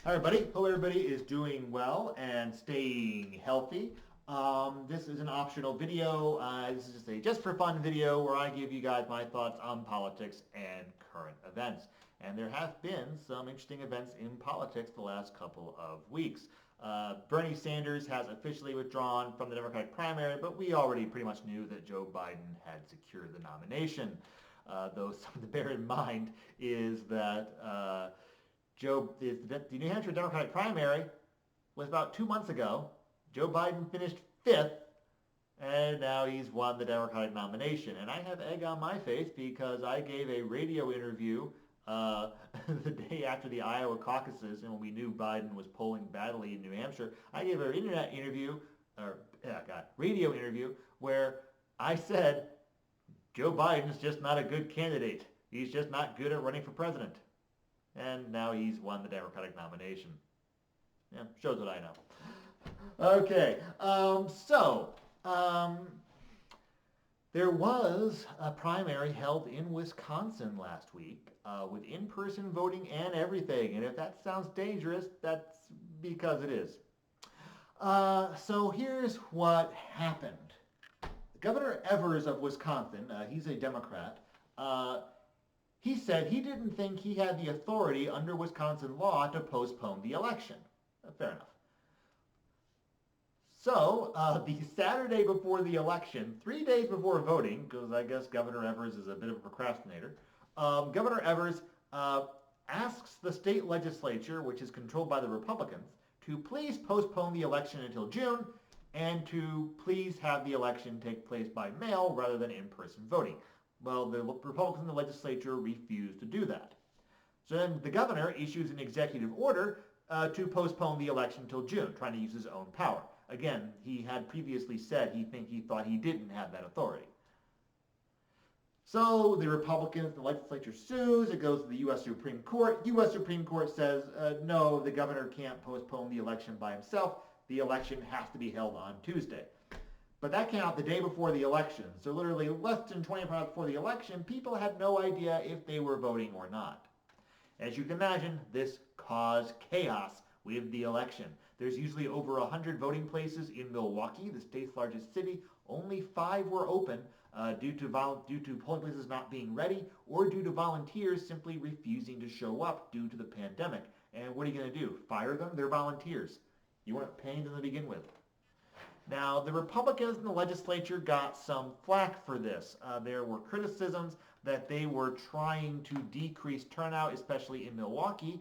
Hi everybody, hope everybody is doing well and staying healthy. This is an optional video. This is just a just for fun video where I give you guys my thoughts on politics and current events. And there have been some interesting events in politics the last couple of weeks. Bernie Sanders has officially withdrawn from the Democratic primary, but we already pretty much knew that Joe Biden had secured the nomination. Though something to bear in mind is that the New Hampshire Democratic primary was about 2 months ago. Joe Biden finished fifth, and now he's won the Democratic nomination. And I have egg on my face because I gave a radio interview the day after the Iowa caucuses, and when we knew Biden was polling badly in New Hampshire, I gave an radio interview where I said Joe Biden's just not a good candidate. He's just not good at running for president. And now he's won the Democratic nomination. Yeah, shows what I know. Okay, there was a primary held in Wisconsin last week with in-person voting and everything. And if that sounds dangerous, that's because it is. So here's what happened. Governor Evers of Wisconsin, he's a Democrat, he said he didn't think he had the authority under Wisconsin law to postpone the election. Fair enough. So, the Saturday before the election, 3 days before voting, because I guess Governor Evers is a bit of a procrastinator, Governor Evers asks the state legislature, which is controlled by the Republicans, to please postpone the election until June and to please have the election take place by mail rather than in-person voting. Well, the Republicans in the legislature refused to do that. So then the governor issues an executive order to postpone the election until June, trying to use his own power. Again, he had previously said he thought he didn't have that authority. So the Republicans, the legislature sues, it goes to the U.S. Supreme Court. U.S. Supreme Court says, no, the governor can't postpone the election by himself. The election has to be held on Tuesday. But that came out the day before the election. So literally less than 24 hours before the election, people had no idea if they were voting or not. As you can imagine, this caused chaos with the election. There's usually over 100 voting places in Milwaukee, the state's largest city. Only 5 were open due to polling places not being ready or due to volunteers simply refusing to show up due to the pandemic. And what are you going to do? Fire them? They're volunteers. You weren't paying them to begin with. Now, the Republicans in the legislature got some flack for this. There were criticisms that they were trying to decrease turnout, especially in Milwaukee,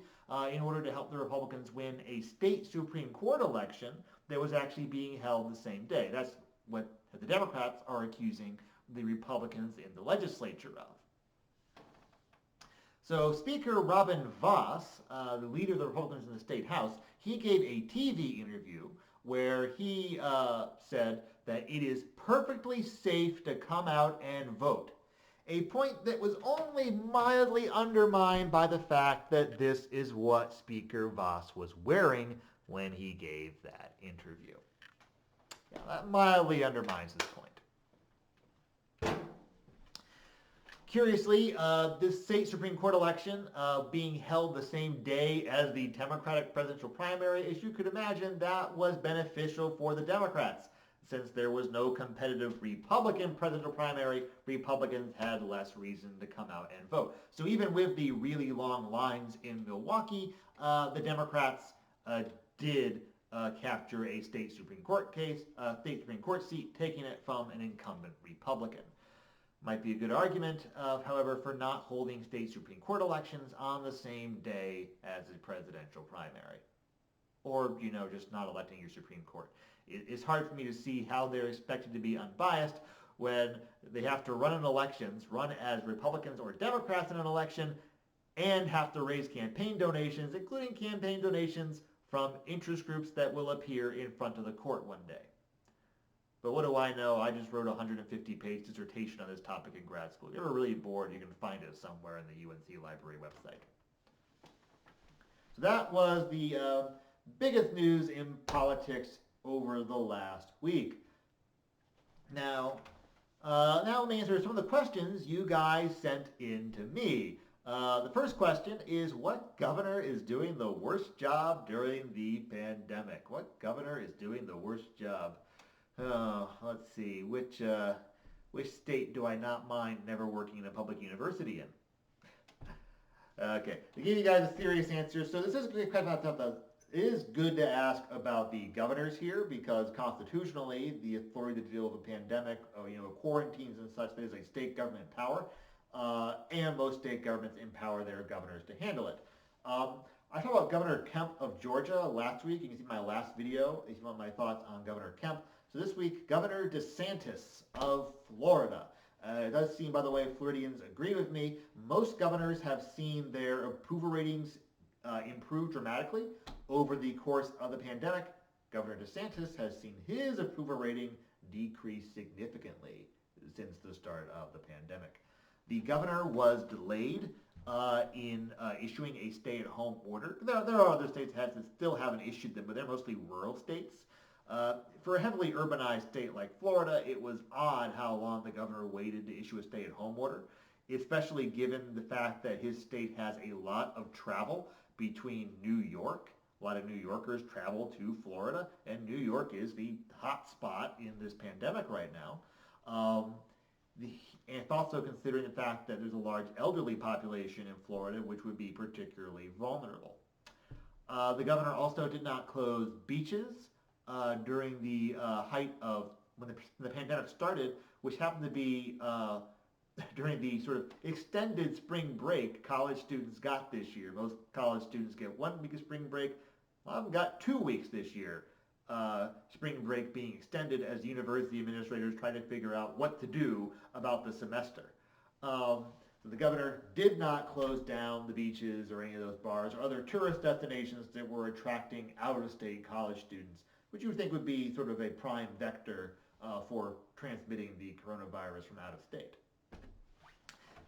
in order to help the Republicans win a state Supreme Court election that was actually being held the same day. That's what the Democrats are accusing the Republicans in the legislature of. So Speaker Robin Vos, the leader of the Republicans in the state house, he gave a TV interview where he said that it is perfectly safe to come out and vote. A point that was only mildly undermined by the fact that this is what Speaker Vos was wearing when he gave that interview. Yeah, that mildly undermines this point. Curiously, this state Supreme Court election being held the same day as the Democratic presidential primary, as you could imagine, that was beneficial for the Democrats. Since there was no competitive Republican presidential primary, Republicans had less reason to come out and vote. So even with the really long lines in Milwaukee, the Democrats did capture a state Supreme Court seat, taking it from an incumbent Republican. Might be a good argument, however, for not holding state Supreme Court elections on the same day as the presidential primary. Or, just not electing your Supreme Court. It's hard for me to see how they're expected to be unbiased when they have to run in elections, run as Republicans or Democrats in an election, and have to raise campaign donations, including campaign donations from interest groups that will appear in front of the court one day. But what do I know? I just wrote a 150-page dissertation on this topic in grad school. If you're ever really bored, you can find it somewhere in the UNC library website. So that was the biggest news in politics over the last week. Now let me answer some of the questions you guys sent in to me. The first question is, what governor is doing the worst job during the pandemic? What governor is doing the worst job? Oh, let's see. Which state do I not mind never working in a public university in? Okay, to give you guys a serious answer, so this is kind of tough. It is good to ask about the governors here because constitutionally, the authority to deal with a pandemic, quarantines and such, that is a state government power, and most state governments empower their governors to handle it. I talked about Governor Kemp of Georgia last week. You can see my last video if you want my thoughts on Governor Kemp. So this week, Governor DeSantis of Florida. It does seem, by the way, Floridians agree with me. Most governors have seen their approval ratings improve dramatically over the course of the pandemic. Governor DeSantis has seen his approval rating decrease significantly since the start of the pandemic. The governor was delayed in issuing a stay-at-home order. There are other states that still haven't issued them, but they're mostly rural states. For a heavily urbanized state like Florida, it was odd how long the governor waited to issue a stay-at-home order, especially given the fact that his state has a lot of travel between New York. A lot of New Yorkers travel to Florida, and New York is the hot spot in this pandemic right now. And also considering the fact that there's a large elderly population in Florida, which would be particularly vulnerable. The governor also did not close beaches during the height of when the pandemic started, which happened to be during the sort of extended spring break college students got this year. Most college students get 1 week of spring break. A lot of them got 2 weeks this year. Spring break being extended as university administrators try to figure out what to do about the semester. So the governor did not close down the beaches or any of those bars or other tourist destinations that were attracting out-of-state college students, which you would think would be sort of a prime vector for transmitting the coronavirus from out of state.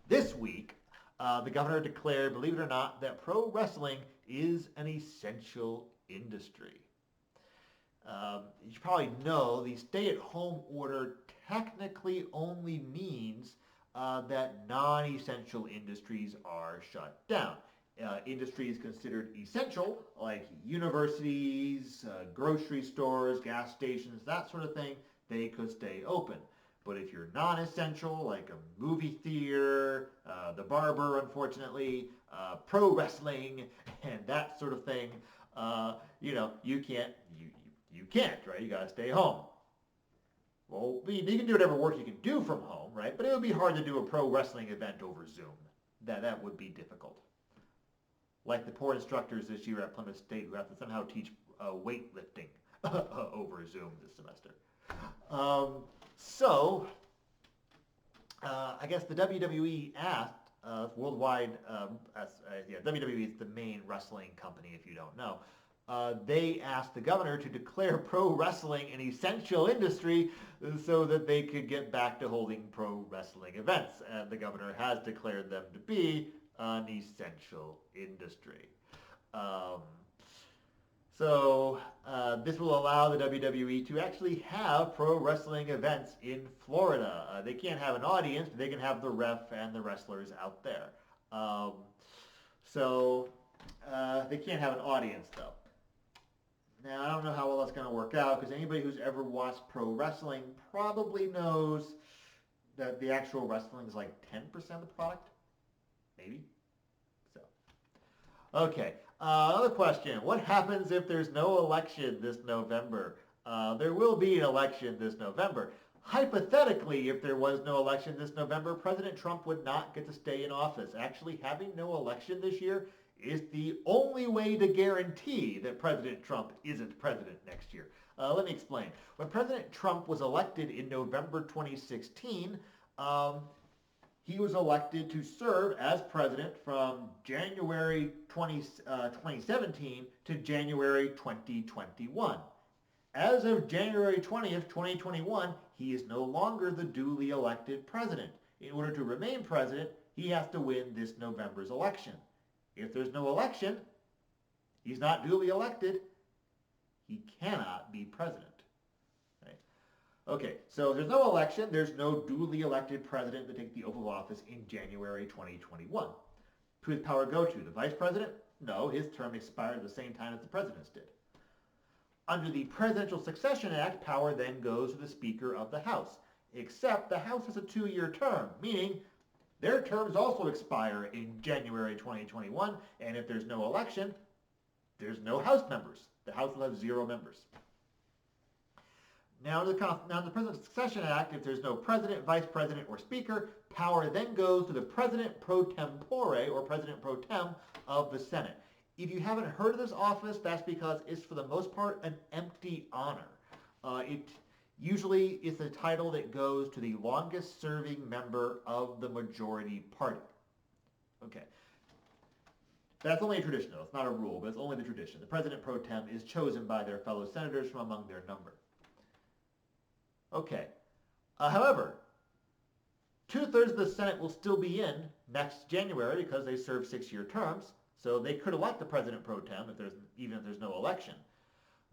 This week, the governor declared, believe it or not, that pro wrestling is an essential industry. You should probably know the stay-at-home order technically only means that non-essential industries are shut down. Industries considered essential, like universities, grocery stores, gas stations, that sort of thing, they could stay open. But if you're non-essential, like a movie theater, the barber, unfortunately, pro wrestling, and that sort of thing, you can't, right? You gotta stay home. Well, you can do whatever work you can do from home, right? But it would be hard to do a pro wrestling event over Zoom. That would be difficult. Like the poor instructors this year at Plymouth State who have to somehow teach weightlifting over Zoom this semester. I guess the WWE asked worldwide, WWE is the main wrestling company if you don't know. They asked the governor to declare pro wrestling an essential industry so that they could get back to holding pro wrestling events. And the governor has declared them to be an essential industry. This will allow the WWE to actually have pro wrestling events in Florida. They can't have an audience, but they can have the ref and the wrestlers out there. They can't have an audience though. Now, I don't know how well that's going to work out because anybody who's ever watched pro wrestling probably knows that the actual wrestling is like 10% of the product, maybe. So, okay. Another question. What happens if there's no election this November? There will be an election this November. Hypothetically, if there was no election this November, President Trump would not get to stay in office. Actually, having no election this year is the only way to guarantee that President Trump isn't president next year. Let me explain. When President Trump was elected in November 2016, he was elected to serve as president from January 2017 to January 2021. As of January 20th, 2021, he is no longer the duly elected president. In order to remain president, he has to win this November's election. If there's no election, he's not duly elected, he cannot be president. Right? Okay, so if there's no election, there's no duly elected president to take the oath of office in January 2021. Who does power go to? The vice president? No, his term expired at the same time as the president's did. Under the Presidential Succession Act, power then goes to the Speaker of the House, except the House has a 2-year term, meaning their terms also expire in January 2021, and if there's no election, there's no House members. The House will have 0 members. Now, the Presidential Succession Act, if there's no president, vice president, or speaker, power then goes to the president pro tempore, or president pro tem, of the Senate. If you haven't heard of this office, that's because it's, for the most part, an empty honor. It usually is a title that goes to the longest serving member of the majority party. Okay. That's only a tradition, though. It's not a rule, but it's only the tradition. The president pro tem is chosen by their fellow senators from among their number. Okay. However, 2/3 of the Senate will still be in next January because they serve 6-year terms, so they could elect the president pro tem even if there's no election.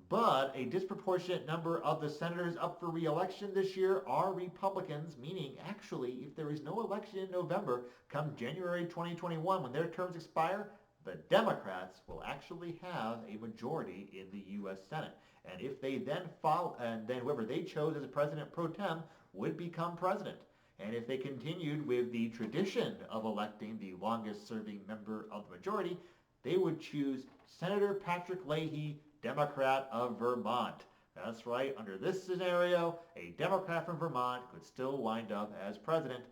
But a disproportionate number of the senators up for re-election this year are Republicans, meaning actually if there is no election in November, come January 2021 when their terms expire, the Democrats will actually have a majority in the U.S. Senate. And if they then follow, and then whoever they chose as a president pro tem would become president. And if they continued with the tradition of electing the longest serving member of the majority, they would choose Senator Patrick Leahy, Democrat of Vermont. That's right, under this scenario, a Democrat from Vermont could still wind up as president,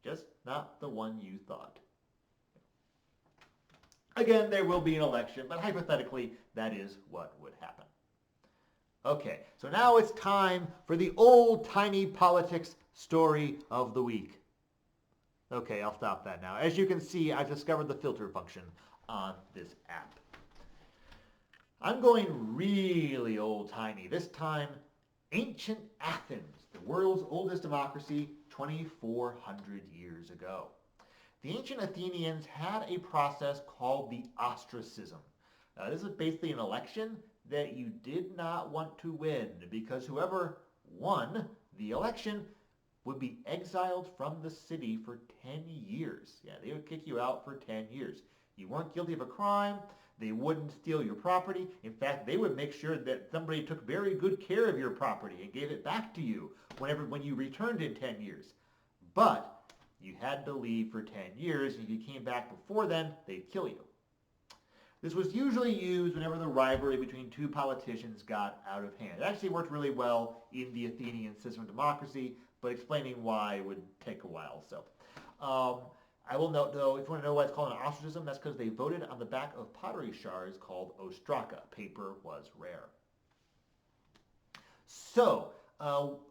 just not the one you thought. Again, there will be an election, but hypothetically, that is what would happen. Okay, so now it's time for the old-timey politics story of the week. Okay, I'll stop that now. As you can see, I've discovered the filter function on this app. I'm going really old-timey. This time, ancient Athens, the world's oldest democracy, 2,400 years ago. The ancient Athenians had a process called the ostracism. This is basically an election that you did not want to win because whoever won the election would be exiled from the city for 10 years. Yeah, they would kick you out for 10 years. You weren't guilty of a crime. They wouldn't steal your property. In fact, they would make sure that somebody took very good care of your property and gave it back to you when you returned in 10 years. But you had to leave for 10 years, and if you came back before then, they'd kill you. This was usually used whenever the rivalry between two politicians got out of hand. It actually worked really well in the Athenian system of democracy, but explaining why would take a while. So, I will note, though, if you want to know why it's called an ostracism, that's because they voted on the back of pottery shards called ostraka. Paper was rare. So,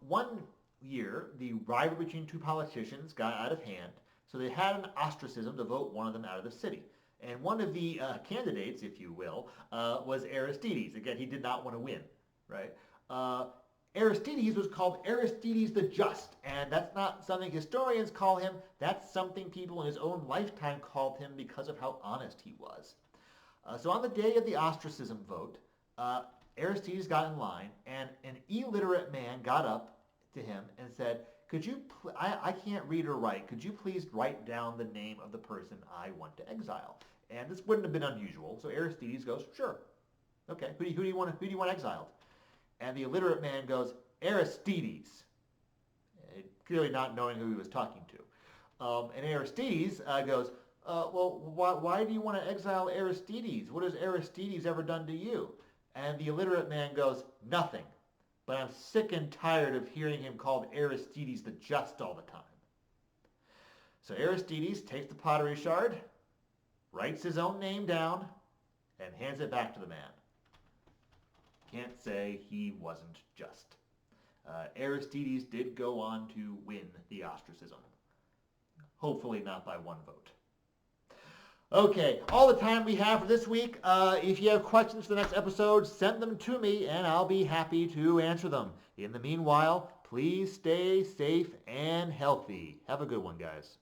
one year, the rivalry between two politicians got out of hand, so they had an ostracism to vote one of them out of the city. And one of the candidates, if you will, was Aristides. Again, he did not want to win, right? Aristides was called Aristides the Just, and that's not something historians call him. That's something people in his own lifetime called him because of how honest he was. So on the day of the ostracism vote, Aristides got in line, and an illiterate man got up to him and said, "Could you? I can't read or write. Could you please write down the name of the person I want to exile?" And this wouldn't have been unusual. So Aristides goes, "Sure. Okay. Who do you want exiled?" And the illiterate man goes, "Aristides," clearly not knowing who he was talking to. And Aristides goes, "Well, why do you want to exile Aristides? What has Aristides ever done to you?" And the illiterate man goes, "Nothing. But I'm sick and tired of hearing him called Aristides the Just all the time." So Aristides takes the pottery shard, writes his own name down, and hands it back to the man. Can't say he wasn't just. Aristides did go on to win the ostracism. Hopefully not by one vote. Okay, all the time we have for this week. If you have questions for the next episode, send them to me and I'll be happy to answer them. In the meanwhile, please stay safe and healthy. Have a good one, guys.